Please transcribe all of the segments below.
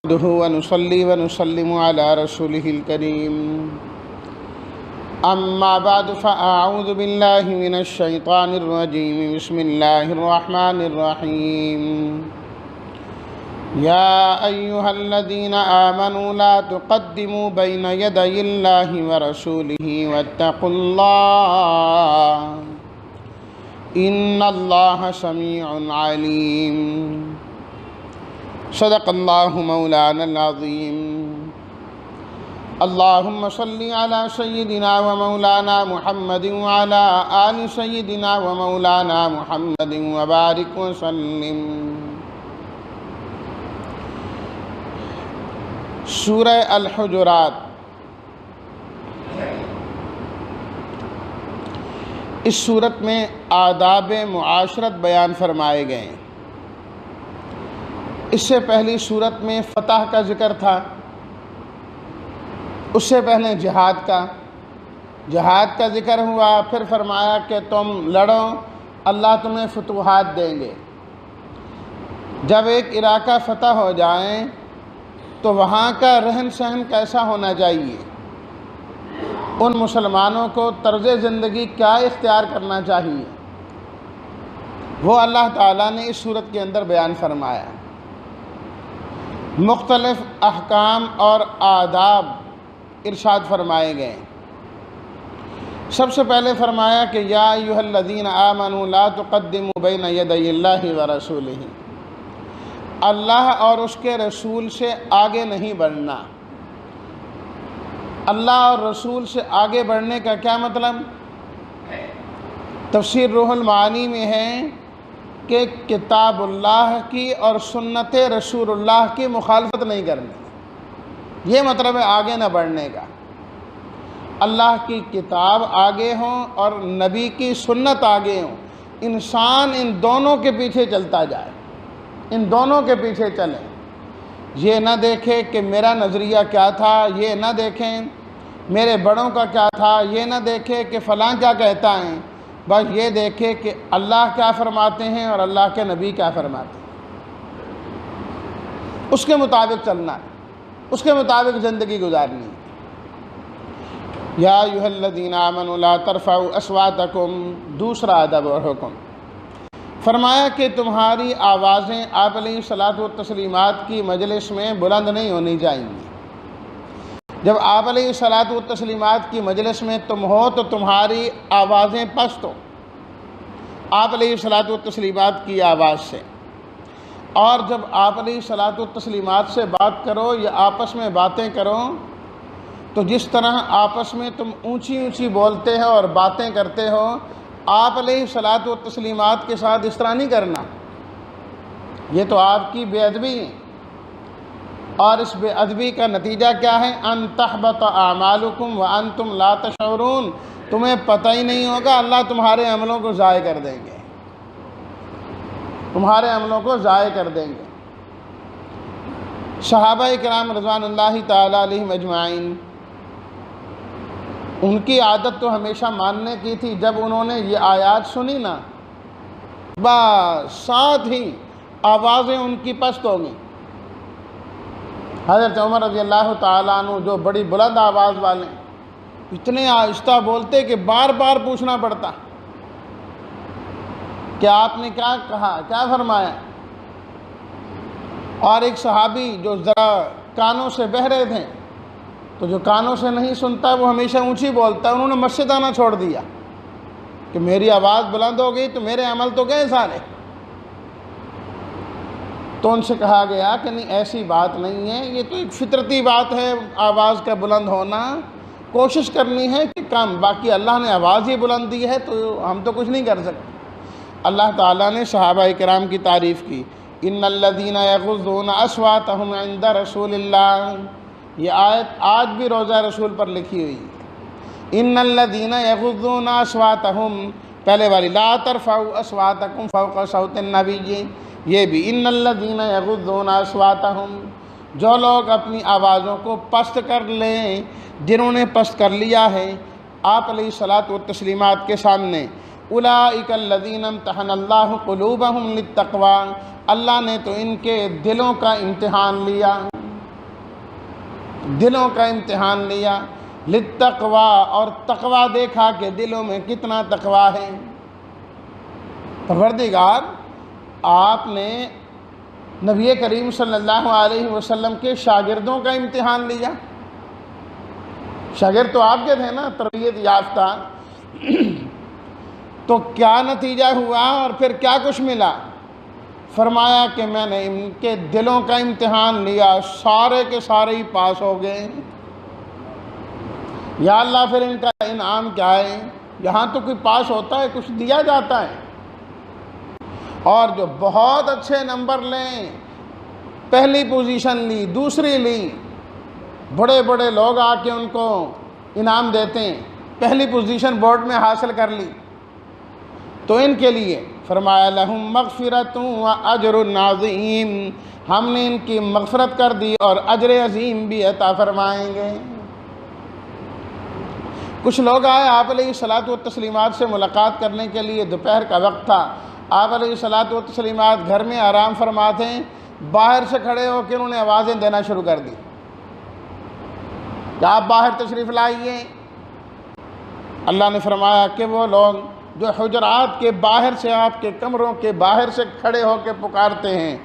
نحمده ونصلي ونسلم على رسوله الكريم أما بعد فأعوذ بالله من الشيطان الرجيم بسم الله الرحمن الرحيم يا أيها الذين آمنوا لا تقدموا بين يدي الله ورسوله واتقوا الله إن الله سميع عليم صدق اللہ مولانا العظیم اللہم صلی علی سیدنا و مولانا محمد وعلی آل سیدنا و مولانا محمد وبارک وسلم۔ سورہ الحجرات، اس صورت میں آداب معاشرت بیان فرمائے گئے ہیں۔ اس سے پہلی صورت میں فتح کا ذکر تھا، اس سے پہلے جہاد کا ذکر ہوا، پھر فرمایا کہ تم لڑو، اللہ تمہیں فتوحات دیں گے۔ جب ایک علاقہ فتح ہو جائے تو وہاں کا رہن سہن کیسا ہونا چاہیے، ان مسلمانوں کو طرز زندگی کیا اختیار کرنا چاہیے، وہ اللہ تعالیٰ نے اس صورت کے اندر بیان فرمایا۔ مختلف احکام اور آداب ارشاد فرمائے گئے۔ سب سے پہلے فرمایا کہ یا ایھا الذین آمنوا لا تقدموا بین یدی اللہ ورسولہ، اللہ اور اس کے رسول سے آگے نہیں بڑھنا۔ اللہ اور رسول سے آگے بڑھنے کا کیا مطلب؟ تفسیر روح المعانی میں ہے کہ کتاب اللہ کی اور سنت رسول اللہ کی مخالفت نہیں کرنی، یہ مطلب ہے آگے نہ بڑھنے کا۔ اللہ کی کتاب آگے ہوں اور نبی کی سنت آگے ہوں، انسان ان دونوں کے پیچھے چلتا جائے، ان دونوں کے پیچھے چلیں۔ یہ نہ دیکھے کہ میرا نظریہ کیا تھا، یہ نہ دیکھیں میرے بڑوں کا کیا تھا، یہ نہ دیکھے کہ فلاں کیا کہتا ہے، بس یہ دیکھے کہ اللہ کیا فرماتے ہیں اور اللہ کے نبی کیا فرماتے ہیں، اس کے مطابق چلنا ہے، اس کے مطابق زندگی گزارنی ہے۔ یا ایھا الذین آمنوا لا ترفعوا اصواتکم، دوسرا ادب اور حکم فرمایا کہ تمہاری آوازیں آپ علیہ الصلاۃ والتسلیمات کی مجلس میں بلند نہیں ہونی چاہیے۔ جب آپ علیہ الصلاۃ والتسلیمات کی مجلس میں تم ہو تو تمہاری آوازیں پست ہو آپ علیہ الصلاۃ والتسلیمات کی آواز سے، اور جب آپ علیہ الصلاۃ والتسلیمات سے بات کرو یا آپس میں باتیں کرو تو جس طرح آپس میں تم اونچی اونچی بولتے ہو اور باتیں کرتے ہو، آپ علیہ الصلاۃ والتسلیمات کے ساتھ اس طرح نہیں کرنا، یہ تو آپ کی بے ادبی ہے۔ اور اس بے ادبی کا نتیجہ کیا ہے؟ ان تحبط اعمالکم وانتم لا تشعرون، تمہیں پتہ ہی نہیں ہوگا، اللہ تمہارے عملوں کو ضائع کر دیں گے، تمہارے عملوں کو ضائع کر دیں گے۔ صحابہ کرام رضوان اللہ تعالیٰ علیہم اجمعین، ان کی عادت تو ہمیشہ ماننے کی تھی، جب انہوں نے یہ آیات سنی نا بس ساتھ ہی آوازیں ان کی پست ہو گئیں۔ حضرت عمر رضی اللہ تعالیٰ عنہ جو بڑی بلند آواز والے، اتنے آہستہ بولتے کہ بار بار پوچھنا پڑتا کہ آپ نے کیا کہا، کیا فرمایا۔ اور ایک صحابی جو ذرا کانوں سے بہرے تھے، تو جو کانوں سے نہیں سنتا وہ ہمیشہ اونچی بولتا، انہوں نے مسجد آنا چھوڑ دیا کہ میری آواز بلند ہو گئی تو میرے عمل تو گئے سارے۔ تو ان سے کہا گیا کہ نہیں، ایسی بات نہیں ہے، یہ تو ایک فطرتی بات ہے آواز کا بلند ہونا، کوشش کرنی ہے کہ کم، باقی اللہ نے آواز ہی بلند دی ہے تو ہم تو کچھ نہیں کر سکتے۔ اللہ تعالیٰ نے صحابہ کرام کی تعریف کی، ان الذین یغضون اصواتہم عند رسول اللہ، یہ آیت آج بھی روضہ رسول پر لکھی ہوئی ہے۔ ان الذین یغضون اصواتہم، پہلے والی لا ترفعوا اصواتکم فوق صوت النبی، یہ بھی ان الذین یغضون اصواتہم، جو لوگ اپنی آوازوں کو پست کر لیں، جنہوں نے پست کر لیا ہے آپ علیہ الصلاۃ والتسلیمات کے سامنے، اولئک الذین امتحن اللہ قلوبہم للتقوی، اللہ نے تو ان کے دلوں کا امتحان لیا۔ دلوں کا امتحان لیا، للتقوی، اور تقوی دیکھا کہ دلوں میں کتنا تقوی ہے۔ پروردگار آپ نے نبی کریم صلی اللہ علیہ وسلم کے شاگردوں کا امتحان لیا۔ شاگرد تو آپ کے تھے نا، تربیت یافتہ، تو کیا نتیجہ ہوا اور پھر کیا کچھ ملا؟ فرمایا کہ میں نے ان کے دلوں کا امتحان لیا، سارے کے سارے ہی پاس ہو گئے۔ یا اللہ، پھر ان کا انعام کیا ہے؟ یہاں تو کوئی پاس ہوتا ہے، کچھ دیا جاتا ہے، اور جو بہت اچھے نمبر لیں، پہلی پوزیشن لی، دوسری لی، بڑے بڑے لوگ آ کے ان کو انعام دیتے ہیں، پہلی پوزیشن بورڈ میں حاصل کر لی، تو ان کے لیے فرمایا لہم مغفرۃ و اجر عظیم، ہم نے ان کی مغفرت کر دی اور اجر عظیم بھی عطا فرمائیں گے۔ کچھ لوگ آئے آپ علیہ الصلاۃ والتسلیمات سے ملاقات کرنے کے لیے، دوپہر کا وقت تھا، آپ علیہ الصلاۃ والتسلیمات گھر میں آرام فرماتے ہیں، باہر سے کھڑے ہو کے انہوں نے آوازیں دینا شروع کر دی کہ آپ باہر تشریف لائیے۔ اللہ نے فرمایا کہ وہ لوگ جو حجرات کے باہر سے، آپ کے کمروں کے باہر سے کھڑے ہو کے پکارتے ہیں،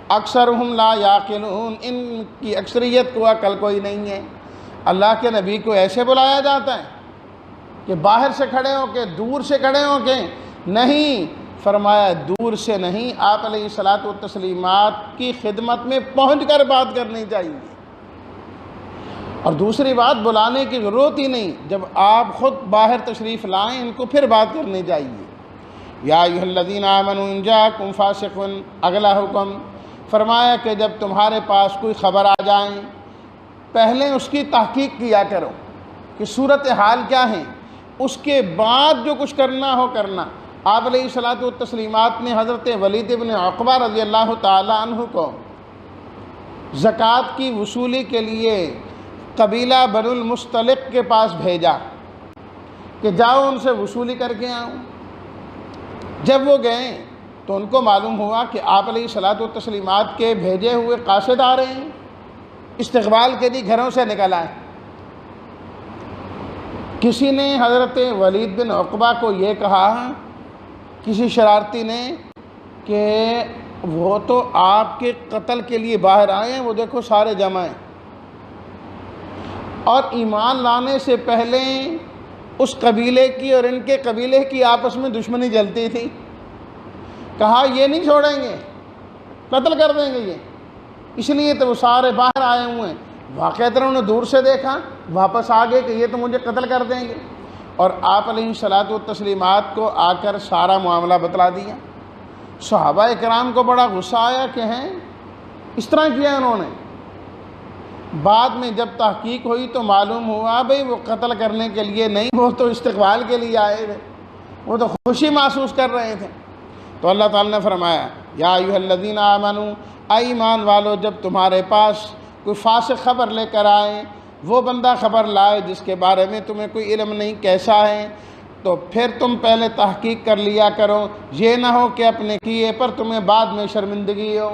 اکثرہم لا یعقلون، ان کی اکثریت کو عقل کوئی نہیں ہے۔ اللہ کے نبی کو ایسے بلایا جاتا ہے کہ باہر سے کھڑے ہو کے، دور سے کھڑے ہو کے؟ نہیں، فرمایا دور سے نہیں، آپ علیہ الصلاۃ والتسلیمات کی خدمت میں پہنچ کر بات کرنی چاہیے۔ اور دوسری بات، بلانے کی ضرورت ہی نہیں، جب آپ خود باہر تشریف لائیں ان کو پھر بات کرنی چاہیے۔ یا ایھا الذین آمنوا ان جاءکم فاسق، اگلا حکم فرمایا کہ جب تمہارے پاس کوئی خبر آ جائیں، پہلے اس کی تحقیق کیا کرو کہ صورتحال کیا ہے، اس کے بعد جو کچھ کرنا ہو کرنا۔ آپ علیہ الصلاۃ والتسلیمات نے حضرت ولید بن عقبہ رضی اللہ تعالی عنہ کو زکوٰۃ کی وصولی کے لیے قبیلہ بنو المصطلق کے پاس بھیجا کہ جاؤ ان سے وصولی کر کے آؤ۔ جب وہ گئے تو ان کو معلوم ہوا کہ آپ علیہ الصلاۃ والتسلیمات کے بھیجے ہوئے قاصد آ رہے ہیں، استقبال کے لیے گھروں سے نکل آئے۔ کسی نے حضرت ولید بن عقبہ کو یہ کہا، کسی شرارتی نے، کہ وہ تو آپ کے قتل کے لیے باہر آئے ہیں، وہ دیکھو سارے جمع ہیں، اور ایمان لانے سے پہلے اس قبیلے کی اور ان کے قبیلے کی آپس میں دشمنی جلتی تھی۔ کہا یہ نہیں چھوڑیں گے، قتل کر دیں گے یہ، اس لیے تو وہ سارے باہر آئے ہوئے ہیں۔ واقعتاً انہوں نے دور سے دیکھا، واپس آ گئے کہ یہ تو مجھے قتل کر دیں گے، اور آپ علیہ الصلاۃ والتسلیمات کو آ کر سارا معاملہ بتلا دیا۔ صحابہ اکرام کو بڑا غصہ آیا کہ ہیں اس طرح کیا انہوں نے۔ بعد میں جب تحقیق ہوئی تو معلوم ہوا بھئی وہ قتل کرنے کے لیے نہیں، وہ تو استقبال کے لیے آئے تھے، وہ تو خوشی محسوس کر رہے تھے۔ تو اللہ تعالیٰ نے فرمایا یا ایھا الذین آمنوا، اے ایمان والو، جب تمہارے پاس کوئی فاسق خبر لے کر آئے، وہ بندہ خبر لائے جس کے بارے میں تمہیں کوئی علم نہیں کیسا ہے، تو پھر تم پہلے تحقیق کر لیا کرو، یہ نہ ہو کہ اپنے کیے پر تمہیں بعد میں شرمندگی ہو۔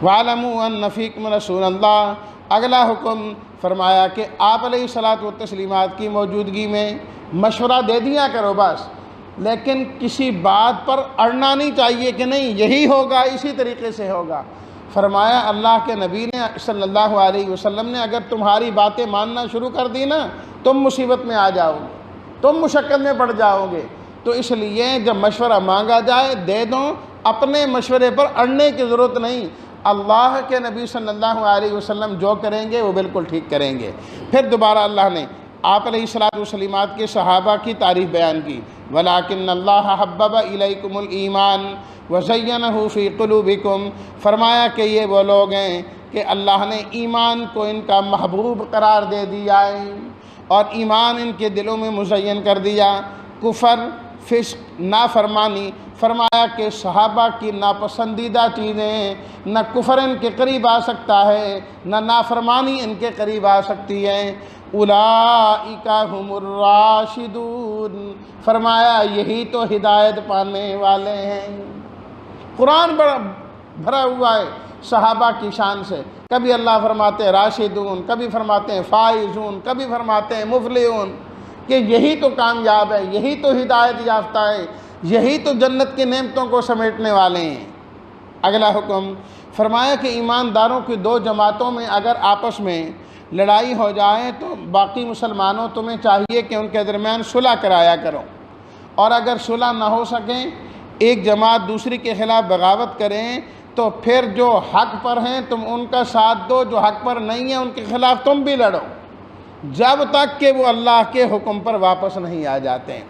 وَاعْلَمُوا أَنَّ فِيكُمْ رَسُولَ اللَّهِ، اگلا حکم فرمایا کہ آپ علیہ الصلاۃ والتسلیمات کی موجودگی میں مشورہ دے دیا کرو بس، لیکن کسی بات پر اڑنا نہیں چاہیے کہ نہیں یہی ہوگا، اسی طریقے سے ہوگا۔ فرمایا اللہ کے نبی نے صلی اللہ علیہ وسلم نے اگر تمہاری باتیں ماننا شروع کر دی نا، تم مصیبت میں آ جاؤ گے، تم مشقت میں پڑ جاؤ گے، تو اس لیے جب مشورہ مانگا جائے دے دو، اپنے مشورے پر اڑنے کی ضرورت نہیں۔ اللہ کے نبی صلی اللہ علیہ وسلم جو کریں گے وہ بالکل ٹھیک کریں گے۔ پھر دوبارہ اللہ نے آپ علیہ الصلاۃ والسلامات کے صحابہ کی تعریف بیان کی، وَلَٰكِنَّ اللَّهَ حَبَّبَ إِلَيْكُمُ الْإِيمَانَ وَزَيَّنَهُ فِي قُلُوبِكُمْ، فرمایا کہ یہ وہ لوگ ہیں کہ اللہ نے ایمان کو ان کا محبوب قرار دے دیا ہے اور ایمان ان کے دلوں میں مزین کر دیا۔ کفر، فسق، نافرمانی، فرمایا کہ صحابہ کی ناپسندیدہ چیزیں، نہ کفر ان کے قریب آ سکتا ہے نہ نافرمانی ان کے قریب آ سکتی ہے۔ اولئک ھم الراشدون، فرمایا یہی تو ہدایت پانے والے ہیں۔ قرآن بڑا بھرا ہوا ہے صحابہ کی شان سے، کبھی اللہ فرماتے ہیں راشدون، کبھی فرماتے ہیں فائزون، کبھی فرماتے ہیں مفلحون، کہ یہی تو کامیاب ہے، یہی تو ہدایت یافتہ ہے، یہی تو جنت کی نعمتوں کو سمیٹنے والے ہیں۔ اگلا حکم فرمایا کہ ایمانداروں کی دو جماعتوں میں اگر آپس میں لڑائی ہو جائے تو باقی مسلمانوں تمہیں چاہیے کہ ان کے درمیان صلح کرایا کرو، اور اگر صلح نہ ہو سکیں، ایک جماعت دوسری کے خلاف بغاوت کریں، تو پھر جو حق پر ہیں تم ان کا ساتھ دو، جو حق پر نہیں ہیں ان کے خلاف تم بھی لڑو، جب تک کہ وہ اللہ کے حکم پر واپس نہیں آ جاتے ہیں۔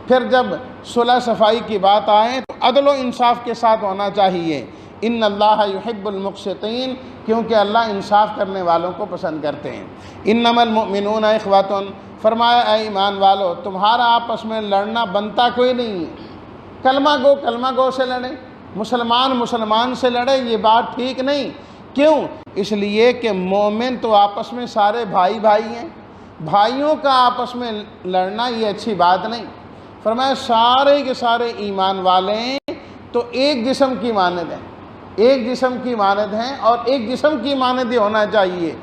پھر جب صلح صفائی کی بات آئے تو عدل و انصاف کے ساتھ ہونا چاہیے۔ ان اللہ یحب المقسطین، کیونکہ اللہ انصاف کرنے والوں کو پسند کرتے ہیں۔ انما المؤمنون اخوۃ، فرمایا اے ایمان والو تمہارا آپس میں لڑنا بنتا کوئی نہیں ہے۔ کلمہ گو سے لڑے، مسلمان سے لڑے، یہ بات ٹھیک نہیں۔ کیوں؟ اس لیے کہ مومن تو آپس میں سارے بھائی ہیں، بھائیوں کا آپس میں لڑنا یہ اچھی بات نہیں۔ فرمایا سارے کے سارے ایمان والے ہیں تو ایک جسم کی مانند ہیں، ایک جسم کی مانند ہیں، اور ایک جسم کی مانند ہی ہونا چاہیے۔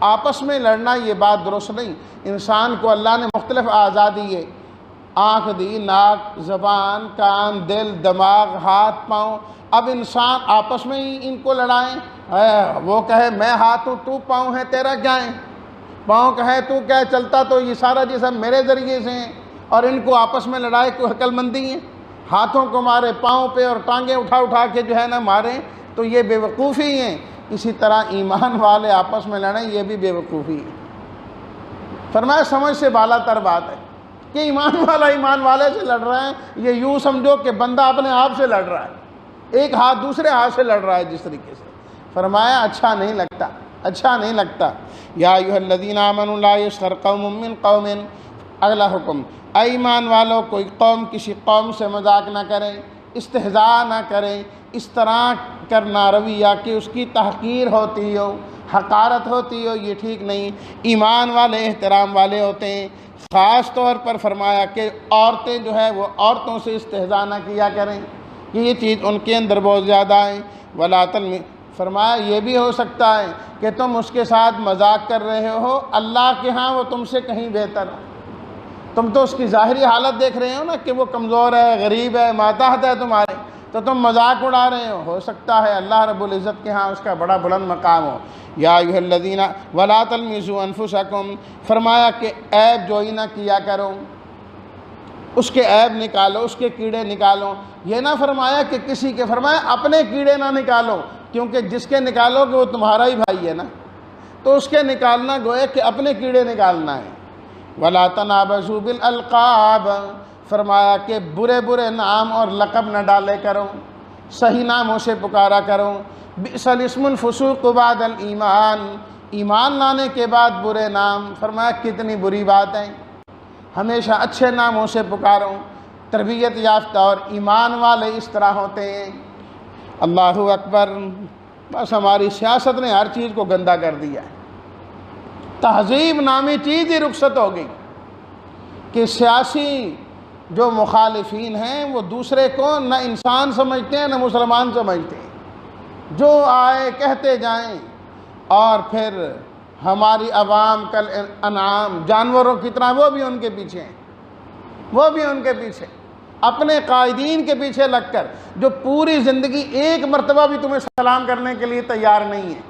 آپس میں لڑنا یہ بات درست نہیں۔ انسان کو اللہ نے مختلف اعضاء دیے، آنکھ دی، ناک، زبان، کان، دل، دماغ، ہاتھ، پاؤں۔ اب انسان آپس میں ہی ان کو لڑائیں، وہ کہے میں ہاتھ ہوں تو پاؤں ہے، تیرا کیا ہے؟ پاؤں کہے تو کیا چلتا تو یہ سارا جسم میرے ذریعے سے ہیں، اور ان کو آپس میں لڑائے کوئی عقل مندی ہے؟ ہاتھوں کو مارے پاؤں پہ اور ٹانگیں اٹھا کے جو ہے نا ماریں تو یہ بے وقوفی ہیں۔ اسی طرح ایمان والے آپس میں لڑیں، یہ بھی بے وقوفی ہے۔ فرمایا سمجھ سے بالا تر بات ہے کہ ایمان والا ایمان والے سے لڑ رہا ہے، یہ یوں سمجھو کہ بندہ اپنے آپ سے لڑ رہا ہے، ایک ہاتھ دوسرے ہاتھ سے لڑ رہا ہے جس طریقے سے۔ فرمایا اچھا نہیں لگتا۔ یا ایھا الذین آمنوا لا یسخر قوم من قوم، اگلا حکم اے ایمان والو کوئی قوم کسی قوم سے مذاق نہ کرے، استہزاء نہ کرے، اس طرح کرنا رویہ کہ اس کی تحقیر ہوتی ہو، حقارت ہوتی ہو، یہ ٹھیک نہیں۔ ایمان والے احترام والے ہوتے ہیں۔ خاص طور پر فرمایا کہ عورتیں جو ہے وہ عورتوں سے استہزاء نہ کیا کریں، کہ یہ چیز ان کے اندر بہت زیادہ ہے۔ ولا فرمایا یہ بھی ہو سکتا ہے کہ تم اس کے ساتھ مذاق کر رہے ہو، اللہ کے ہاں وہ تم سے کہیں بہتر ہو۔ تم تو اس کی ظاہری حالت دیکھ رہے ہو نا کہ وہ کمزور ہے، غریب ہے، ماتحت ہے تمہارے، تو تم مذاق اڑا رہے ہو سکتا ہے اللہ رب العزت کے ہاں اس کا بڑا بلند مقام ہو۔ یا ایھا الذین ولا تلمزوا انفسکم، فرمایا کہ عیب جوئی نہ کیا کرو، اس کے عیب نکالو، اس کے کیڑے نکالو۔ یہ نہ فرمایا کہ کسی کے، فرمایا اپنے کیڑے نہ نکالو، کیونکہ جس کے نکالو گے وہ تمہارا ہی بھائی ہے نا، تو اس کے نکالنا گویا کہ اپنے کیڑے نکالنا ہے۔ ولا تنابزوا بالالقاب، فرمایا کہ برے نام اور لقب نہ ڈالے کرو، صحیح ناموں سے پکارا کرو۔ بئس الاسم الفسوق بعد الایمان، ایمان لانے کے بعد برے نام، فرمایا کتنی بری بات ہے۔ ہمیشہ اچھے ناموں سے پکارو۔ تربیت یافتہ اور ایمان والے اس طرح ہوتے ہیں۔ اللہ اکبر۔ بس ہماری سیاست نے ہر چیز کو گندا کر دیا ہے، تہذیب نامی چیز ہی رخصت ہو گئی کہ سیاسی جو مخالفین ہیں وہ دوسرے کو نہ انسان سمجھتے ہیں نہ مسلمان سمجھتے ہیں، جو آئے کہتے جائیں، اور پھر ہماری عوام کل انعام، جانوروں کی طرح وہ بھی ان کے پیچھے ہیں، وہ بھی ان کے پیچھے اپنے قائدین کے پیچھے لگ کر، جو پوری زندگی ایک مرتبہ بھی تمہیں سلام کرنے کے لیے تیار نہیں ہے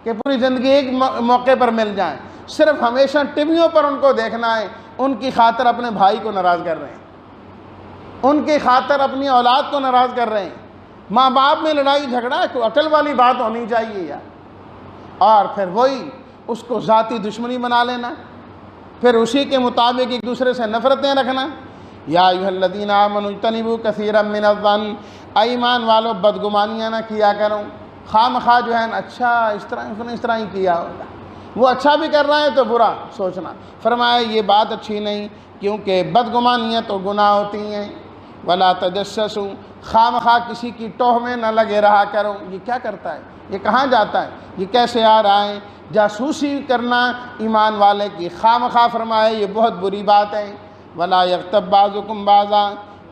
کہ پوری زندگی ایک موقع پر مل جائیں، صرف ہمیشہ ٹیویوں پر ان کو دیکھنا ہے، ان کی خاطر اپنے بھائی کو ناراض کر رہے ہیں، ان کی خاطر اپنی اولاد کو ناراض کر رہے ہیں۔ ماں باپ میں لڑائی جھگڑا کوئی عقل والی بات ہونی چاہیے یار، اور پھر وہی اس کو ذاتی دشمنی بنا لینا، پھر اسی کے مطابق ایک دوسرے سے نفرتیں رکھنا۔ یا ایھا الذین آمنوا اجتنبوا کثیرا من الظن، ایمان والو بدگمانیاں نہ کیا کرو، خواہ مخواہ جو ہے نا اچھا اس طرح ہی کیا ہوگا، وہ اچھا بھی کر رہا ہے تو برا سوچنا۔ فرمایا یہ بات اچھی نہیں، کیونکہ بدگمانیاں تو گناہ ہوتی ہیں۔ ولا تجسسوا، خواہ مخواہ کسی کی ٹوہ میں نہ لگے رہا کرو، یہ کیا کرتا ہے، یہ کہاں جاتا ہے، یہ کیسے آ رہا ہے۔ جاسوسی کرنا ایمان والے کی خواہ مخواہ، فرمایا یہ بہت بری بات ہے۔ ولا یغتب بعضکم بعضا،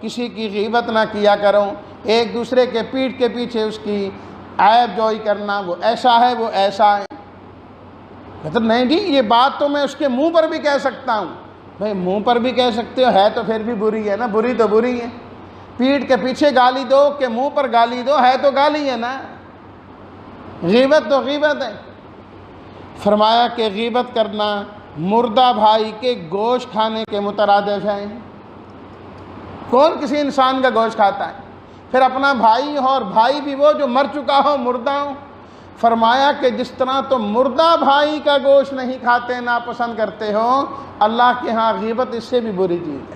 کسی کی غیبت نہ کیا کرو، ایک دوسرے کے پیٹھ کے پیچھے اس کی عیب جوئی کرنا، وہ ایسا ہے وہ ایسا ہے۔ کہتے نہیں جی یہ بات تو میں اس کے منہ پر بھی کہہ سکتا ہوں۔ بھائی منہ پر بھی کہہ سکتے ہو، ہے تو پھر بھی بری ہے نا، بری تو بری ہے۔ پیٹھ کے پیچھے گالی دو کہ منہ پر گالی دو، ہے تو گالی ہے نا، غیبت تو غیبت ہے۔ فرمایا کہ غیبت کرنا مردہ بھائی کے گوشت کھانے کے مترادف ہے۔ کون کسی انسان کا گوشت کھاتا ہے؟ پھر اپنا بھائی ہو، اور بھائی بھی وہ جو مر چکا ہو، مردہ ہو۔ فرمایا کہ جس طرح تم مردہ بھائی کا گوشت نہیں کھاتے، ناپسند کرتے ہو، اللہ کے ہاں غیبت اس سے بھی بری چیز ہے،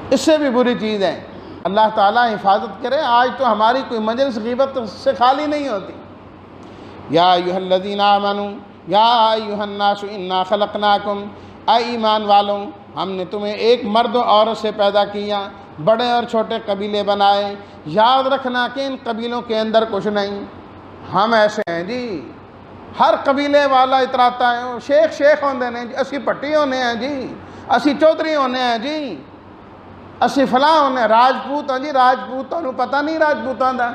اس سے بھی بری چیز ہے۔ اللہ تعالیٰ حفاظت کرے، آج تو ہماری کوئی مجلس غیبت سے خالی نہیں ہوتی۔ یا ایھا الذین آمنوا یا ایھا الناس انا خلقناکم، اے ایمان والوں ہم نے تمہیں ایک مرد و عورت سے پیدا کیا، بڑے اور چھوٹے قبیلے بنائے۔ یاد رکھنا کہ ان قبیلوں کے اندر کچھ نہیں، ہم ایسے ہیں جی، ہر قبیلے والا اتراتا ہے شیخ ہوندے نے جی، اسی پٹی ہونے ہیں جی، اسی چودھری ہونے ہیں جی، اسی فلاں ہونے ہیں، راجپوت ہیں جی، راجپوتوں کو پتہ نہیں راجپوتاں دا،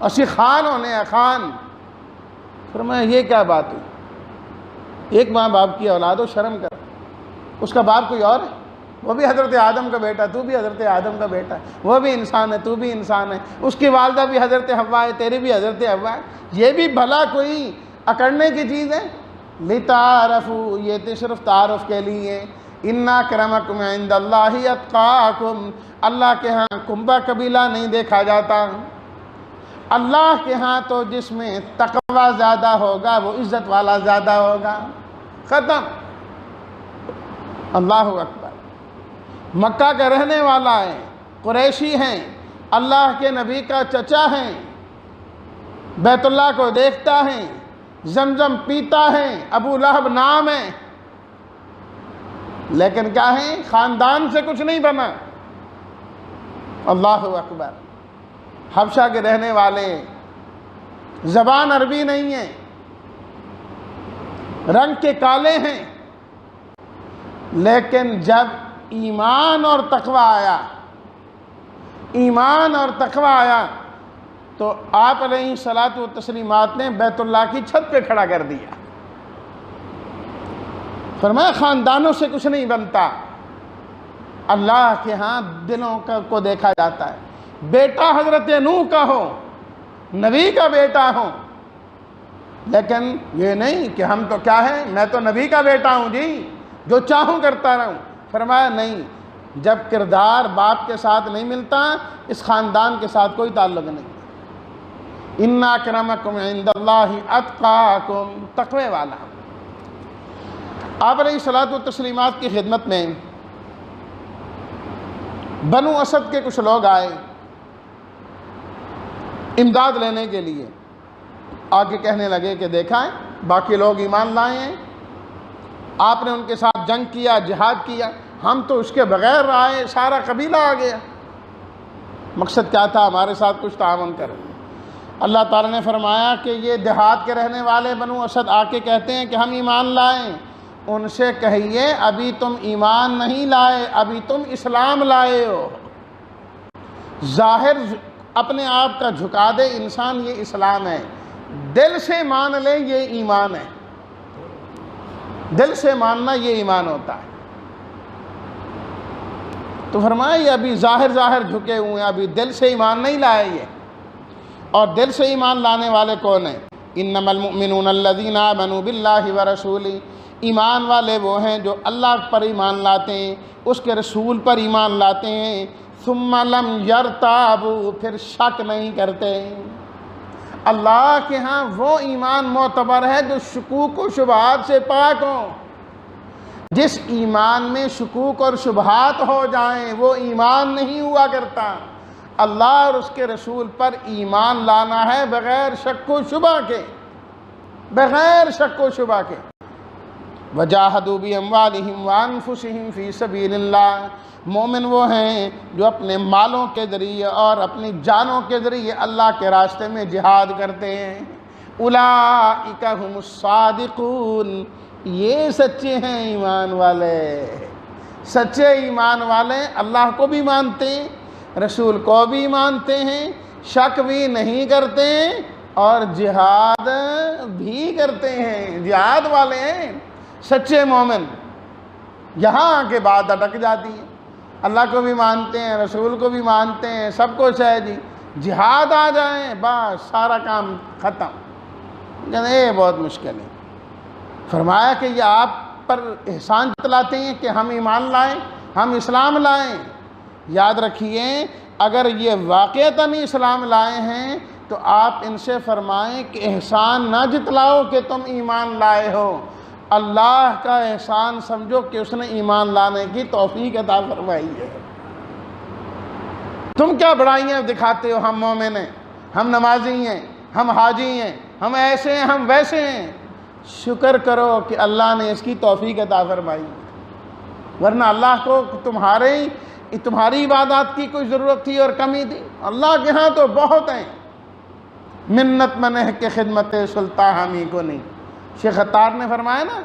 اسی خان ہونے ہیں خان۔ فرمایا یہ کیا بات ہوئی؟ ایک ماں باپ کی اولاد ہو، شرم کر، اس کا باپ کوئی اور ہے، وہ بھی حضرت آدم کا بیٹا، تو بھی حضرت آدم کا بیٹا ہے، وہ بھی انسان ہے، تو بھی انسان ہے، اس کی والدہ بھی حضرت حوا ہے، تیری بھی حضرت حوا ہے۔ یہ بھی بھلا کوئی اکڑنے کی چیز ہے؟ لِتَعَارَفُوا، یہ تو صرف تعارف کے لیے۔ اِنَّ أَكْرَمَكُمْ عِندَ اللَّهِ أَتْقَاكُمْ، اللہ کے ہاں کنبہ قبیلہ نہیں دیکھا جاتا، اللہ کے ہاں تو جس میں تقوی زیادہ ہوگا وہ عزت والا زیادہ ہوگا، ختم۔ اللہ اکبر۔ مکہ کا رہنے والا ہے، قریشی ہیں، اللہ کے نبی کا چچا ہیں، بیت اللہ کو دیکھتا ہے، زمزم پیتا ہے، ابو لہب نام ہے، لیکن کیا ہے؟ خاندان سے کچھ نہیں بنا۔ اللہ اکبر۔ حبشہ کے رہنے والے، زبان عربی نہیں ہے، رنگ کے کالے ہیں، لیکن جب ایمان اور تقوی آیا، ایمان اور تقوی آیا تو آپ علیہ الصلاۃ والتسلیمات نے بیت اللہ کی چھت پہ کھڑا کر دیا۔ فرمایا خاندانوں سے کچھ نہیں بنتا، اللہ کے ہاں دلوں کو دیکھا جاتا ہے۔ بیٹا حضرت نوح کا ہو، نبی کا بیٹا ہو، لیکن یہ نہیں کہ ہم تو کیا ہے، میں تو نبی کا بیٹا ہوں جی، جو چاہوں کرتا رہوں۔ فرمایا نہیں، جب کردار باپ کے ساتھ نہیں ملتا، اس خاندان کے ساتھ کوئی تعلق نہیں۔ اِنَّ أَكْرَمَكُمْ عِندَ اللَّهِ أَتْقَاكُمْ، تقوی والا۔ آپ علیہ الصلاۃ والتسلیمات کی خدمت میں بنو اسد کے کچھ لوگ آئے امداد لینے کے لیے، آگے کہنے لگے کہ دیکھا ہے باقی لوگ ایمان لائے ہیں، آپ نے ان کے ساتھ جنگ کیا، جہاد کیا، ہم تو اس کے بغیر آئے، سارا قبیلہ آ گیا۔ مقصد کیا تھا؟ ہمارے ساتھ کچھ تعاون کریں۔ اللہ تعالیٰ نے فرمایا کہ یہ دیہات کے رہنے والے بنو اسد آ کے کہتے ہیں کہ ہم ایمان لائیں، ان سے کہیے ابھی تم ایمان نہیں لائے، ابھی تم اسلام لائے ہو۔ ظاہر اپنے آپ کا جھکا دے انسان، یہ اسلام ہے، دل سے مان لے یہ ایمان ہے، دل سے ماننا یہ ایمان ہوتا ہے۔ تو فرمایا یہ ابھی ظاہر جھکے ہوئے ہیں، ابھی دل سے ایمان نہیں لائے یہ۔ اور دل سے ایمان لانے والے کون ہیں؟ انما المؤمنون الذین آمنوا باللہ ورسولہ، ایمان والے وہ ہیں جو اللہ پر ایمان لاتے ہیں، اس کے رسول پر ایمان لاتے ہیں، ثم لم یرتابوا، پھر شک نہیں کرتے۔ اللہ کے ہاں وہ ایمان معتبر ہے جو شکوک و شبہات سے پاک ہوں۔ جس ایمان میں شکوک اور شبہات ہو جائیں وہ ایمان نہیں ہوا کرتا۔ اللہ اور اس کے رسول پر ایمان لانا ہے بغیر شک و شبہ کے، بغیر شک و شبہ کے۔ وَجَاهَدُوا بِأَمْوَالِهِمْ وَأَنفُسِهِمْ فِي سَبِيلِ اللَّهِ، مومن وہ ہیں جو اپنے مالوں کے ذریعے اور اپنی جانوں کے ذریعے اللہ کے راستے میں جہاد کرتے ہیں۔ اولئک هم الصادقون، یہ سچے ہیں ایمان والے۔ سچے ایمان والے اللہ کو بھی مانتے ہیں، رسول کو بھی مانتے ہیں، شک بھی نہیں کرتے اور جہاد بھی کرتے ہیں، جہاد والے ہیں سچے مومن۔ یہاں آ کے بات اٹک جاتی ہے، اللہ کو بھی مانتے ہیں، رسول کو بھی مانتے ہیں، سب کچھ ہے جی، جہاد آ جائیں بس سارا کام ختم۔ یہ بہت مشکل ہے۔ فرمایا کہ یہ آپ پر احسان جتلاتے ہیں کہ ہم ایمان لائیں، ہم اسلام لائیں۔ یاد رکھیے اگر یہ واقعتاً اسلام لائے ہیں تو آپ ان سے فرمائیں کہ احسان نہ جتلاؤ کہ تم ایمان لائے ہو، اللہ کا احسان سمجھو کہ اس نے ایمان لانے کی توفیق عطا فرمائی ہے۔ تم کیا بڑائیاں دکھاتے ہو، ہم مومن ہیں، ہم نمازی ہیں، ہم حاجی ہیں، ہم ایسے ہیں، ہم ویسے ہیں۔ شکر کرو کہ اللہ نے اس کی توفیق عطا فرمائی، ورنہ اللہ کو تمہاری عبادات کی کوئی ضرورت تھی اور کمی تھی؟ اللہ کے ہاں تو بہت ہیں۔ منت منہ کے خدمت سلطان ہمی کو نہیں، شیخ عطار نے فرمایا نا،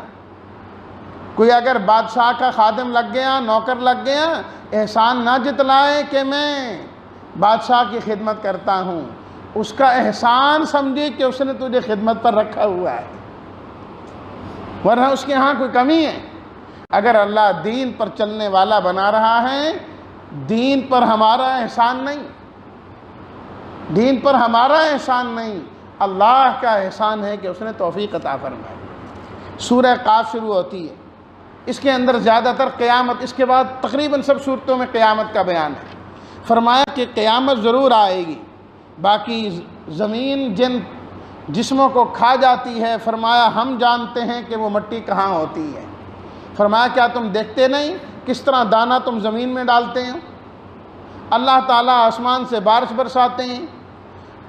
کوئی اگر بادشاہ کا خادم لگ گیا، نوکر لگ گیا، احسان نہ جتلائے کہ میں بادشاہ کی خدمت کرتا ہوں، اس کا احسان سمجھے کہ اس نے تجھے خدمت پر رکھا ہوا ہے، ورنہ اس کے ہاں کوئی کمی ہے۔ اگر اللہ دین پر چلنے والا بنا رہا ہے، دین پر ہمارا احسان نہیں، دین پر ہمارا احسان نہیں، اللہ کا احسان ہے کہ اس نے توفیق عطا فرمائی۔ سورہ قاف شروع ہوتی ہے، اس کے اندر زیادہ تر قیامت، اس کے بعد تقریباً سب صورتوں میں قیامت کا بیان ہے۔ فرمایا کہ قیامت ضرور آئے گی، باقی زمین جن جسموں کو کھا جاتی ہے، فرمایا ہم جانتے ہیں کہ وہ مٹی کہاں ہوتی ہے۔ فرمایا کیا تم دیکھتے نہیں کس طرح دانہ تم زمین میں ڈالتے ہیں؟ اللہ تعالیٰ آسمان سے بارش برساتے ہیں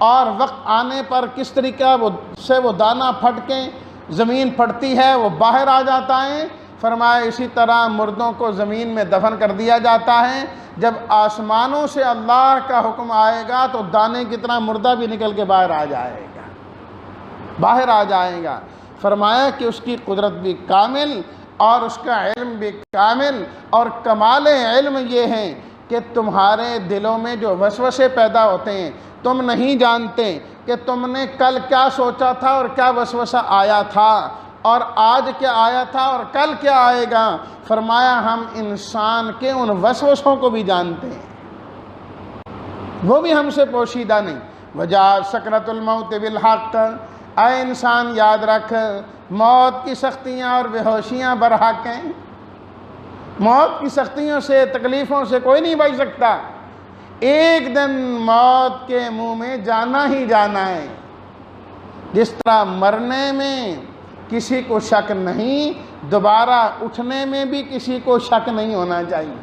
اور وقت آنے پر کس طریقہ سے وہ دانہ پھٹ کے زمین پھٹتی ہے، وہ باہر آ جاتا ہے۔ فرمایا اسی طرح مردوں کو زمین میں دفن کر دیا جاتا ہے، جب آسمانوں سے اللہ کا حکم آئے گا تو دانے کی طرح مردہ بھی نکل کے باہر آ جائے گا، باہر آ جائے گا۔ فرمایا کہ اس کی قدرت بھی کامل اور اس کا علم بھی کامل، اور کمال علم یہ ہے کہ تمہارے دلوں میں جو وسوسے پیدا ہوتے ہیں تم نہیں جانتے کہ تم نے کل کیا سوچا تھا اور کیا وسوسہ آیا تھا، اور آج کیا آیا تھا اور کل کیا آئے گا۔ فرمایا ہم انسان کے ان وسوسوں کو بھی جانتے ہیں، وہ بھی ہم سے پوشیدہ نہیں۔ وجاءت سکرۃ الموت بالحق، اے انسان یاد رکھ موت کی سختیاں اور بے ہوشیاں برحق ہیں۔ موت کی سختیوں سے، تکلیفوں سے کوئی نہیں بچ سکتا، ایک دن موت کے منہ میں جانا ہی جانا ہے۔ جس طرح مرنے میں کسی کو شک نہیں، دوبارہ اٹھنے میں بھی کسی کو شک نہیں ہونا چاہیے،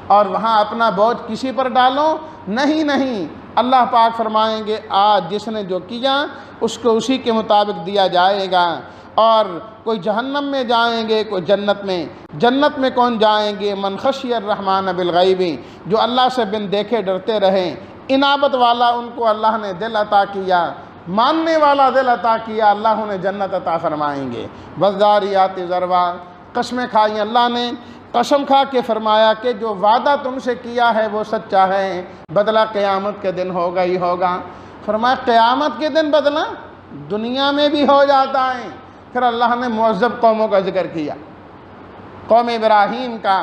اور وہاں اپنا بوجھ کسی پر ڈالو نہیں۔ اللہ پاک فرمائیں گے آج جس نے جو کیا اس کو اسی کے مطابق دیا جائے گا، اور کوئی جہنم میں جائیں گے، کوئی جنت میں۔ جنت میں کون جائیں گے؟ من خشی الرحمن بالغیب، جو اللہ سے بن دیکھے ڈرتے رہیں۔ انابت والا ان کو اللہ نے دل عطا کیا، ماننے والا دل عطا کیا، اللہ انہیں جنت عطا فرمائیں گے۔ والذاریات ذروا، قسمیں کھائیں اللہ نے، قسم کھا کے فرمایا کہ جو وعدہ تم سے کیا ہے وہ سچا ہے، بدلہ قیامت کے دن ہوگا ہی ہوگا۔ فرمایا قیامت کے دن بدلہ دنیا میں بھی ہو جاتا ہے۔ پھر اللہ نے معذب قوموں کا ذکر کیا، قوم ابراہیم کا،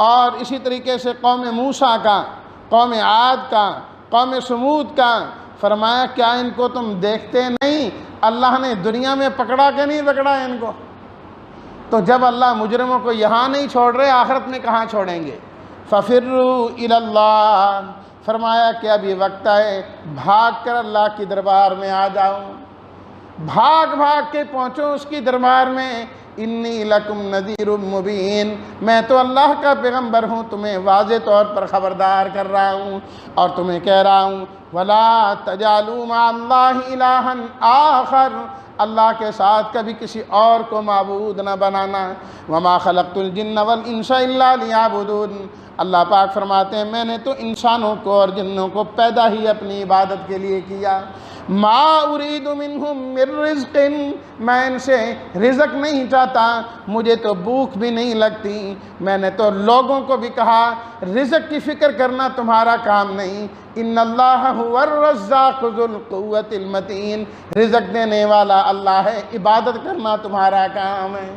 اور اسی طریقے سے قوم موسیٰ کا، قوم عاد کا، قوم سمود کا۔ فرمایا کیا ان کو تم دیکھتے نہیں؟ اللہ نے دنیا میں پکڑا کہ نہیں پکڑا ان کو؟ تو جب اللہ مجرموں کو یہاں نہیں چھوڑ رہے، آخرت میں کہاں چھوڑیں گے؟ فَفِرُّوا إِلَى اللَّهِ، فرمایا کہ اب یہ وقت ہے بھاگ کر اللہ کی دربار میں آ جاؤ، بھاگ کے پہنچو اس کی دربار میں۔ انی لکم نذیر مبین، میں تو اللہ کا پیغمبر ہوں، تمہیں واضح طور پر خبردار کر رہا ہوں، اور تمہیں کہہ رہا ہوں وَلَا تَجْعَلُوا مَعَ اللَّهِ إِلَٰهًا آخر، اللہ کے ساتھ کبھی کسی اور کو معبود نہ بنانا۔ وَمَا خَلَقْتُ الْجِنَّ وَالْإِنسَ إِلَّا لِيَعْبُدُونِ، اللہ پاک فرماتے ہیں میں نے تو انسانوں کو اور جنوں کو پیدا ہی اپنی عبادت کے لیے کیا۔ ما اريد منهم من رزق، میں ان سے رزق نہیں چاہتا، مجھے تو بھوک بھی نہیں لگتی۔ میں نے تو لوگوں کو بھی کہا رزق کی فکر کرنا تمہارا کام نہیں، ان اللہ هو الرزاق ذو القوة المتین، رزق دینے والا اللہ ہے، عبادت کرنا تمہارا کام ہے۔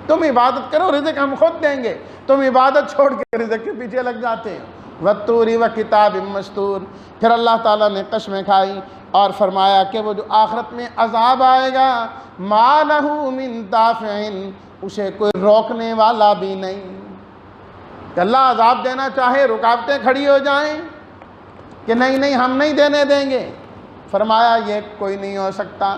تم عبادت کرو، رزق ہم خود دیں گے، تم عبادت چھوڑ کے رزق کے پیچھے لگ جاتے ہیں۔ وَالطُّورِ وَكِتَابٍ مَّسْطُورٍ، پھر اللہ تعالیٰ نے قسمیں کھائی اور فرمایا کہ وہ جو آخرت میں عذاب آئے گا، مَا لَهُ مِن دَافِعٍ، اسے کوئی روکنے والا بھی نہیں۔ کہ اللہ عذاب دینا چاہے رکاوٹیں کھڑی ہو جائیں کہ نہیں ہم نہیں دینے دیں گے، فرمایا یہ کوئی نہیں ہو سکتا۔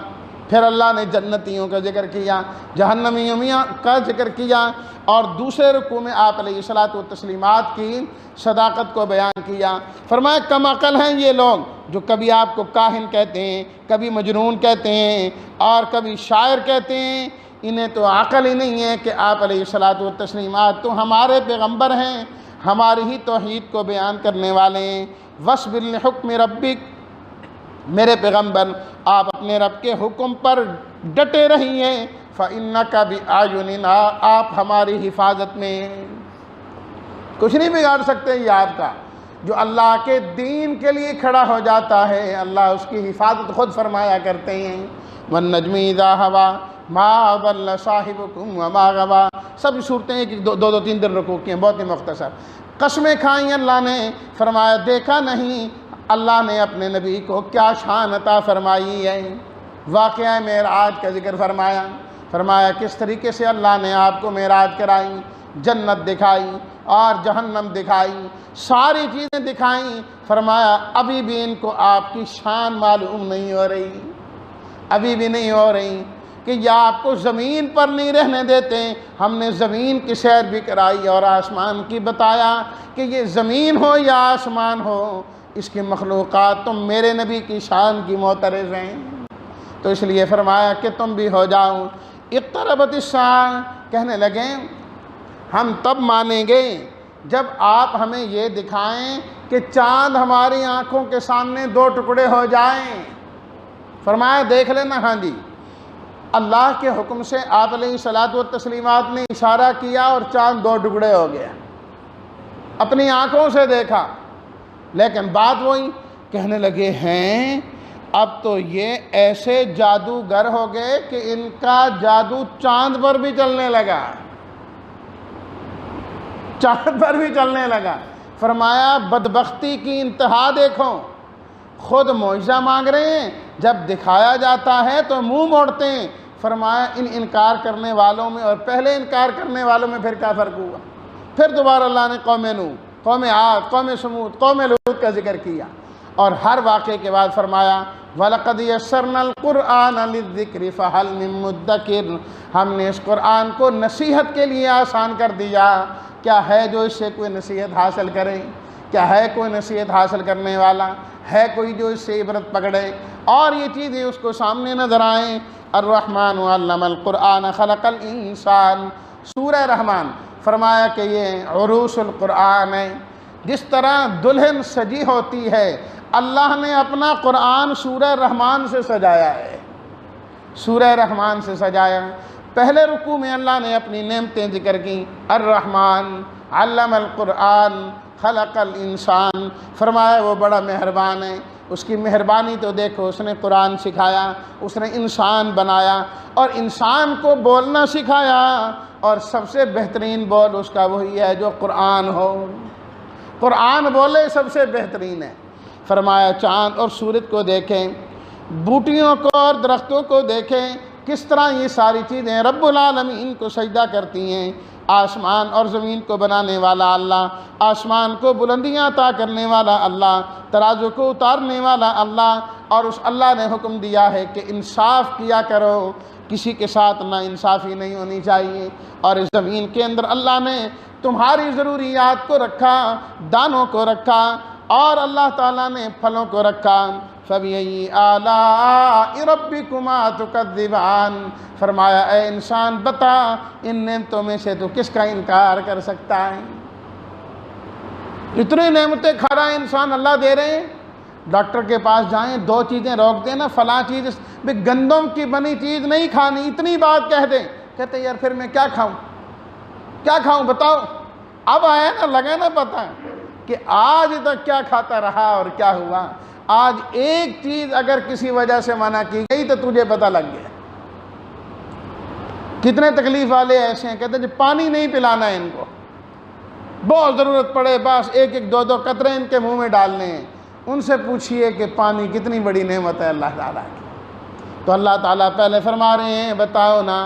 پھر اللہ نے جنتیوں کا ذکر کیا، جہنمیوں کا ذکر کیا، اور دوسرے رکوع میں آپ علیہ الصلاۃ والتسلیمات کی صداقت کو بیان کیا۔ فرمایا کم عقل ہیں یہ لوگ جو کبھی آپ کو کاہن کہتے ہیں، کبھی مجنون کہتے ہیں اور کبھی شاعر کہتے ہیں، انہیں تو عقل ہی نہیں ہے کہ آپ علیہ الصلاۃ والتسلیمات تو ہمارے پیغمبر ہیں، ہماری ہی توحید کو بیان کرنے والے ہیں۔ وَاصْبِرْ لِحُکْمِ رَبِّکَ، میرے پیغمبر آپ اپنے رب کے حکم پر ڈٹے رہیے، فَإِنَّكَ بِأَعْيُنِنَا، آپ ہماری حفاظت میں، کچھ نہیں بگاڑ سکتے یہ آپ کا۔ جو اللہ کے دین کے لیے کھڑا ہو جاتا ہے اللہ اس کی حفاظت خود فرمایا کرتے ہیں۔ وَالنَّجْمِ إِذَا هَوَىٰ مَا ضَلَّ صَاحِبُكُمْ وَمَا غَوَىٰ، سب صورتیں ایک دو تین دن رکوع کی ہیں، بہت ہی مختصر۔ قسمیں کھائیں اللہ نے، فرمایا دیکھا نہیں اللہ نے اپنے نبی کو کیا شان عطا فرمائی ہے۔ واقعہ معراج کا ذکر فرمایا کس طریقے سے اللہ نے آپ کو معراج کرائی، جنت دکھائی اور جہنم دکھائی، ساری چیزیں دکھائیں۔ فرمایا ابھی بھی ان کو آپ کی شان معلوم نہیں ہو رہی، ابھی بھی نہیں ہو رہی، کہ یا آپ کو زمین پر نہیں رہنے دیتے۔ ہم نے زمین کی سیر بھی کرائی اور آسمان کی بتایا کہ یہ زمین ہو یا آسمان ہو، اس کی مخلوقات تم میرے نبی کی شان کی معترض ہیں، تو اس لیے فرمایا کہ تم بھی ہو جاؤ۔ اقتربت الساعہ، کہنے لگے ہم تب مانیں گے جب آپ ہمیں یہ دکھائیں کہ چاند ہماری آنکھوں کے سامنے دو ٹکڑے ہو جائیں۔ فرمایا دیکھ لینا، ہاں جی، اللہ کے حکم سے آپ علیہ الصلاۃ والتسلیمات نے اشارہ کیا اور چاند دو ٹکڑے ہو گیا، اپنی آنکھوں سے دیکھا۔ لیکن بات وہی، کہنے لگے ہیں اب تو یہ ایسے جادوگر ہو گئے کہ ان کا جادو چاند پر بھی چلنے لگا، چاند پر بھی چلنے لگا۔ فرمایا بدبختی کی انتہا دیکھو، خود معجزہ مانگ رہے ہیں، جب دکھایا جاتا ہے تو منہ موڑتے ہیں۔ فرمایا ان انکار کرنے والوں میں اور پہلے انکار کرنے والوں میں پھر کیا فرق ہوا؟ پھر دوبارہ اللہ نے قوم نوح، قوم عاد، قوم سمود، قوم لوط کا ذکر کیا، اور ہر واقعے کے بعد فرمایا وَلَقَدْ يَسَّرْنَا الْقُرْآنَ لِلذِّكْرِ فَهَلْ مِن مُدَّكِرٍ، ہم نے اس قرآن کو نصیحت کے لیے آسان کر دیا، کیا ہے جو اس سے کوئی نصیحت حاصل کرے؟ کیا ہے کوئی نصیحت حاصل کرنے والا؟ ہے کوئی جو اس سے عبرت پکڑے اور یہ چیزیں اس کو سامنے نظر آئیں؟ الرحمن علم القرآن خلق الانسان، سورہ رحمان، فرمایا کہ یہ عروس القرآن ہے۔ جس طرح دلہن سجی ہوتی ہے، اللہ نے اپنا قرآن سورہ رحمان سے سجایا ہے، سورہ رحمان سے سجایا۔ پہلے رکوع میں اللہ نے اپنی نعمتیں ذکر کی، الرحمن علم القرآن خلق الانسان، فرمایا وہ بڑا مہربان ہے، اس کی مہربانی تو دیکھو، اس نے قرآن سکھایا، اس نے انسان بنایا اور انسان کو بولنا سکھایا، اور سب سے بہترین بول اس کا وہی ہے جو قرآن ہو، قرآن بولے سب سے بہترین ہے۔ فرمایا چاند اور سورج کو دیکھیں، بوٹیوں کو اور درختوں کو دیکھیں، کس طرح یہ ساری چیزیں رب العالمین کو سجدہ کرتی ہیں۔ آسمان اور زمین کو بنانے والا اللہ، آسمان کو بلندیاں عطا کرنے والا اللہ، ترازو کو اتارنے والا اللہ، اور اس اللہ نے حکم دیا ہے کہ انصاف کیا کرو، کسی کے ساتھ نا انصافی نہیں ہونی چاہیے۔ اور اس زمین کے اندر اللہ نے تمہاری ضروریات کو رکھا، دانوں کو رکھا، اور اللہ تعالیٰ نے پھلوں کو رکھا۔ فَبِأَيِّ آلَاءِ رَبِّكُمَا تُكَذِّبَانِ، فرمایا اے انسان بتا ان نعمتوں میں سے تو کس کا انکار کر سکتا ہے؟ اتنی نعمتیں کھا رہا ہے انسان، اللہ دے رہے ہیں، ڈاکٹر کے پاس جائیں، 2 چیزیں روک دیں نا، فلاں چیز بھی گندم کی بنی چیز نہیں کھانی، اتنی بات کہہ دیں، کہتے یار پھر میں کیا کھاؤں بتاؤ۔ اب آیا نا، لگا نا پتہ کہ آج تک کیا کھاتا رہا اور کیا ہوا۔ آج ایک چیز اگر کسی وجہ سے منع کی گئی تو تجھے پتہ لگ گیا۔ کتنے تکلیف والے ایسے ہیں، کہتے ہیں جب پانی نہیں پلانا ہے ان کو، بہت ضرورت پڑے بس 1-2 قطرے ان کے منہ میں ڈالنے ہیں۔ ان سے پوچھئے کہ پانی کتنی بڑی نعمت ہے اللہ تعالیٰ کی۔ تو اللہ تعالیٰ پہلے فرما رہے ہیں بتاؤ نا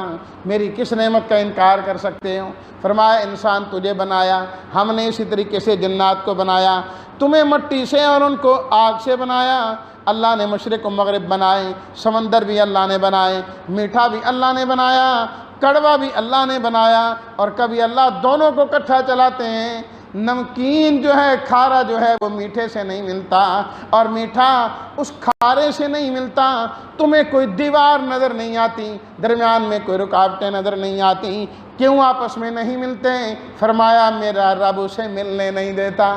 میری کس نعمت کا انکار کر سکتے ہو۔ فرمایا انسان تجھے بنایا، ہم نے اسی طریقے سے جنات کو بنایا، تمہیں مٹی سے اور ان کو آگ سے بنایا۔ اللہ نے مشرق و مغرب بنائے، سمندر بھی اللہ نے بنائے، میٹھا بھی اللہ نے بنایا، کڑوا بھی اللہ نے بنایا، اور کبھی اللہ دونوں کو اکٹھا چلاتے ہیں۔ نمکین جو ہے، کھارا جو ہے وہ میٹھے سے نہیں ملتا، اور میٹھا اس کھارے سے نہیں ملتا۔ تمہیں کوئی دیوار نظر نہیں آتی، درمیان میں کوئی رکاوٹیں نظر نہیں آتی، کیوں آپس میں نہیں ملتے؟ فرمایا میرا رب اسے ملنے نہیں دیتا۔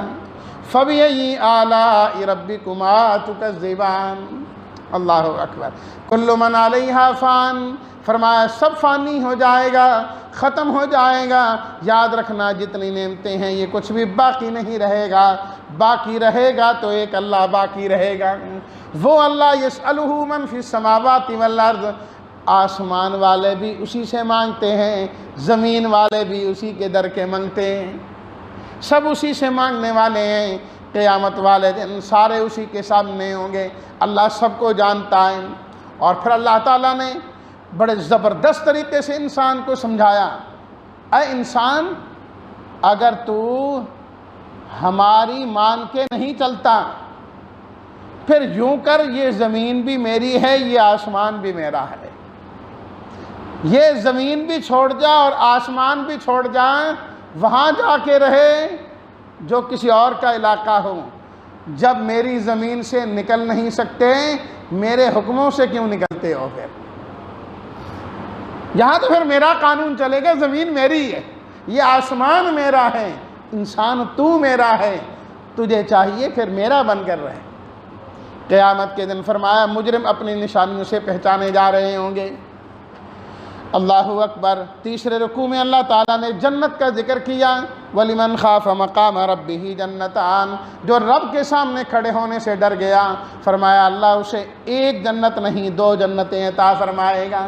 فَبِأَيِّ آلَاءِ رَبِّكُمَا تُكَذِّبَانِ۔ اللہ اکبر۔ کل من علیہا فان، فرمایا سب فانی ہو جائے گا، ختم ہو جائے گا۔ یاد رکھنا جتنی نعمتیں ہیں یہ کچھ بھی باقی نہیں رہے گا، باقی رہے گا تو ایک اللہ باقی رہے گا، وہ اللہ یسألہ من فی السماوات والارض۔ آسمان والے بھی اسی سے مانگتے ہیں، زمین والے بھی اسی کے در کے مانگتے ہیں، سب اسی سے مانگنے والے ہیں۔ قیامت والے دن سارے اسی کے سامنے ہوں گے، اللہ سب کو جانتا ہے۔ اور پھر اللہ تعالیٰ نے بڑے زبردست طریقے سے انسان کو سمجھایا، اے انسان اگر تو ہماری مان کے نہیں چلتا پھر یوں کر، یہ زمین بھی میری ہے، یہ آسمان بھی میرا ہے، یہ زمین بھی چھوڑ جا اور آسمان بھی چھوڑ جا، وہاں جا کے رہے جو کسی اور کا علاقہ ہو۔ جب میری زمین سے نکل نہیں سکتے میرے حکموں سے کیوں نکلتے ہو؟ پھر یہاں تو پھر میرا قانون چلے گا، زمین میری ہے، یہ آسمان میرا ہے، انسان تو میرا ہے، تجھے چاہیے پھر میرا بن کر رہے۔ قیامت کے دن فرمایا مجرم اپنی نشانیوں سے پہچانے جا رہے ہوں گے۔ اللہ اکبر۔ تیسرے رکوع میں اللہ تعالیٰ نے جنت کا ذکر کیا، وَلِمَنْ خَافَ مَقَامَ رَبِّهِ جَنَّتَانِ، جو رب کے سامنے کھڑے ہونے سے ڈر گیا، فرمایا اللہ اسے ایک جنت نہیں 2 جنتیں عطا فرمائے گا،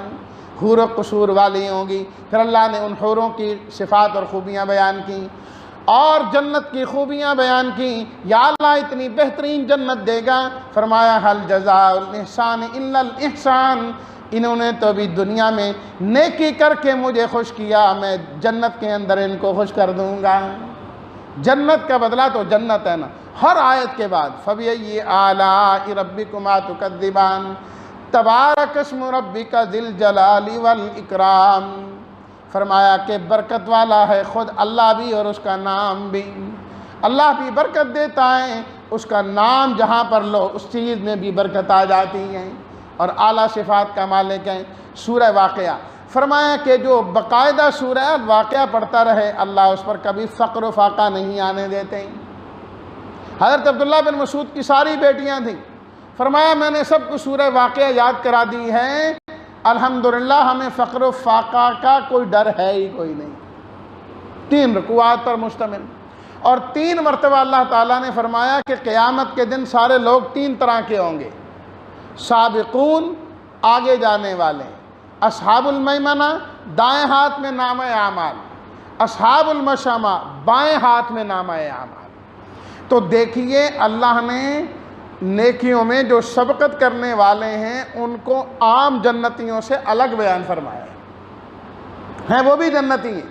حور و قصور والی ہوں گی۔ پھر اللہ نے ان حوروں کی صفات اور خوبیاں بیان کی اور جنت کی خوبیاں بیان کی۔ یا اللہ اتنی بہترین جنت دے گا، فرمایا هَلْ جَزَاءُ الْإِحْسَانِ إِلَّا الْإِحْسَانِ، انہوں نے تو بھی دنیا میں نیکی کر کے مجھے خوش کیا، میں جنت کے اندر ان کو خوش کر دوں گا۔ جنت کا بدلہ تو جنت ہے نا۔ ہر آیت کے بعد فَبِأَيِّ آلَاءِ رَبِّكُمَا تُكَذِّبَانِ، تبارک اسم ربک ذی الجلال والاکرام، فرمایا کہ برکت والا ہے خود اللہ بھی اور اس کا نام بھی۔ اللہ بھی برکت دیتا ہے، اس کا نام جہاں پر لو اس چیز میں بھی برکت آ جاتی ہے، اور اعلیٰ صفات کا مالک ہے۔ سورہ واقعہ، فرمایا کہ جو باقاعدہ سورہ واقعہ پڑھتا رہے اللہ اس پر کبھی فقر و فاقہ نہیں آنے دیتے۔ حضرت عبداللہ بن مسعود کی ساری بیٹیاں تھیں، فرمایا میں نے سب کو سورہ واقعہ یاد کرا دی ہے، الحمدللہ ہمیں فقر و فاقہ کا کوئی ڈر ہے ہی کوئی نہیں۔ 3 رکوعات پر مشتمل، اور 3 مرتبہ اللہ تعالیٰ نے فرمایا کہ قیامت کے دن سارے لوگ 3 طرح کے ہوں گے۔ سابقون، آگے جانے والے، اصحاب المیمنہ، دائیں ہاتھ میں نامہ اعمال، اصحاب المشأمہ، بائیں ہاتھ میں نامہ اعمال۔ تو دیکھیے اللہ نے نیکیوں میں جو سبقت کرنے والے ہیں ان کو عام جنتیوں سے الگ بیان فرمایا ہے، وہ بھی جنتی ہیں،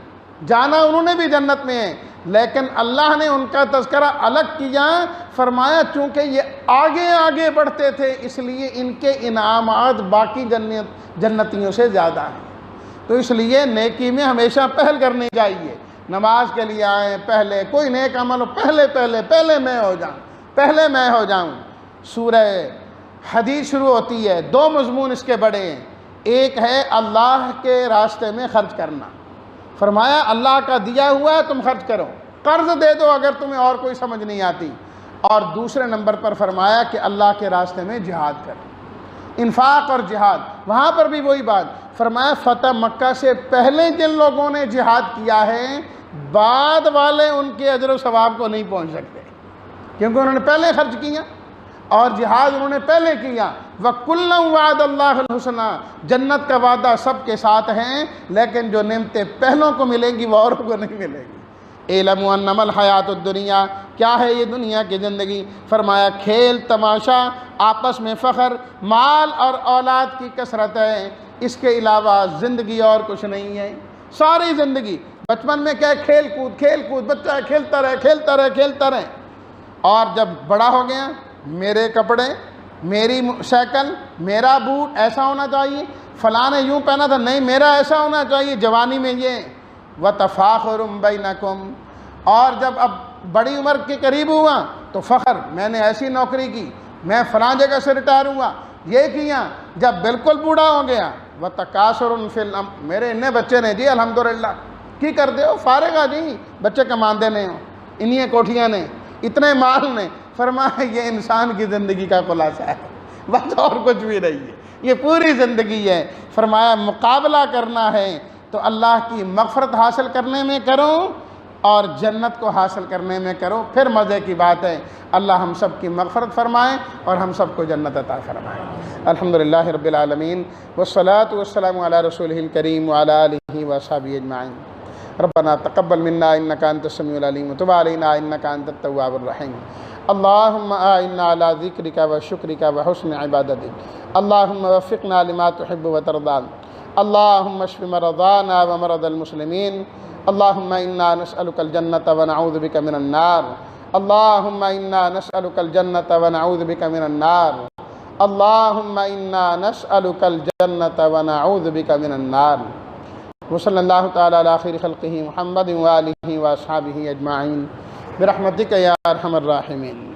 جانا انہوں نے بھی جنت میں ہیں، لیکن اللہ نے ان کا تذکرہ الگ کیا، فرمایا چونکہ یہ آگے آگے بڑھتے تھے اس لیے ان کے انعامات باقی جنتیوں سے زیادہ ہیں۔ تو اس لیے نیکی میں ہمیشہ پہل کرنی چاہیے۔ نماز کے لیے آئیں، پہلے کوئی نیک عمل ہو، پہلے میں ہو جاؤں۔ سورہ حدیث شروع ہوتی ہے، 2 مضمون اس کے بڑے ہیں، ایک ہے اللہ کے راستے میں خرچ کرنا، فرمایا اللہ کا دیا ہوا ہے تم خرچ کرو، قرض دے دو اگر تمہیں اور کوئی سمجھ نہیں آتی، اور دوسرے نمبر پر فرمایا کہ اللہ کے راستے میں جہاد کر، انفاق اور جہاد۔ وہاں پر بھی وہی بات فرمایا، فتح مکہ سے پہلے جن لوگوں نے جہاد کیا ہے بعد والے ان کے اجر و ثواب کو نہیں پہنچ سکتے، کیونکہ انہوں نے پہلے خرچ کیا اور جہاد انہوں نے پہلے کیا۔ وَكُلًّا وَعَدَ اللَّهُ الْحُسْنَىٰ، جنت کا وعدہ سب کے ساتھ ہیں، لیکن جو نعمتیں پہلوں کو ملیں گی وہ اوروں کو نہیں ملیں گی۔ اعلموا انما الحیات الدنیا، کیا ہے یہ دنیا کی زندگی؟ فرمایا کھیل تماشا، آپس میں فخر، مال اور اولاد کی کثرت ہے، اس کے علاوہ زندگی اور کچھ نہیں ہے۔ ساری زندگی بچپن میں کیا ہے؟ کھیل کود، بچہ کھیلتا رہے، اور جب بڑا ہو گیا میرے کپڑے، میری سائیکل، میرا بوٹ ایسا ہونا چاہیے، فلاں نے یوں پہنا تھا، نہیں میرا ایسا ہونا چاہیے، جوانی میں یہ وَتَفَاخُرٌ بَيْنَكُمْ۔ اور جب اب بڑی عمر کے قریب ہوا تو فخر، میں نے ایسی نوکری کی، میں فلاں جگہ سے ریٹائر ہوا، یہ کیا۔ جب بالکل بوڑھا ہو گیا وَتَكَاثُرٌ فِي الْأَمْوَالِ، میرے اتنے بچے نے جی الحمدللہ، کی کر دے ہو فارغ آ جی، بچے کماندے نے ہو، انہی کوٹھیاں نے، اتنے مال نے۔ فرمایا یہ انسان کی زندگی کا خلاصہ ہے، بس اور کچھ بھی نہیں ہے، یہ پوری زندگی ہے۔ فرمایا مقابلہ کرنا ہے تو اللہ کی مغفرت حاصل کرنے میں کرو اور جنت کو حاصل کرنے میں کرو، پھر مزے کی بات ہے۔ اللہ ہم سب کی مغفرت فرمائے اور ہم سب کو جنت عطا فرمائے۔ الحمدللہ رب العالمین، والصلاة والسلام علی رسولہ الکریم وعلی آلہ وصحبہ اجمعین۔ ربنا تقبل منا انک انت السمیع العلیم وتب علینا انک انت التواب الرحیم۔ اللہم اعنا علی ذکرک وشکرک وحسن عبادتک، اللہم وفقنا لما تحب وترضى، اللہم اشف مرضانا ومرضى المسلمین، اللہم انا نسألک الجنة ونعوذ بک من النار، اللہم انا نسألک الجنة ونعوذ بک من النار، اللہم انا نسألک الجنة ونعوذ بک من النار۔ وصلی اللہ تعالی علی خیر خلقہ محمد وآلہ واصحابہ اجمعین برحمتک یا ارحم الراحمین۔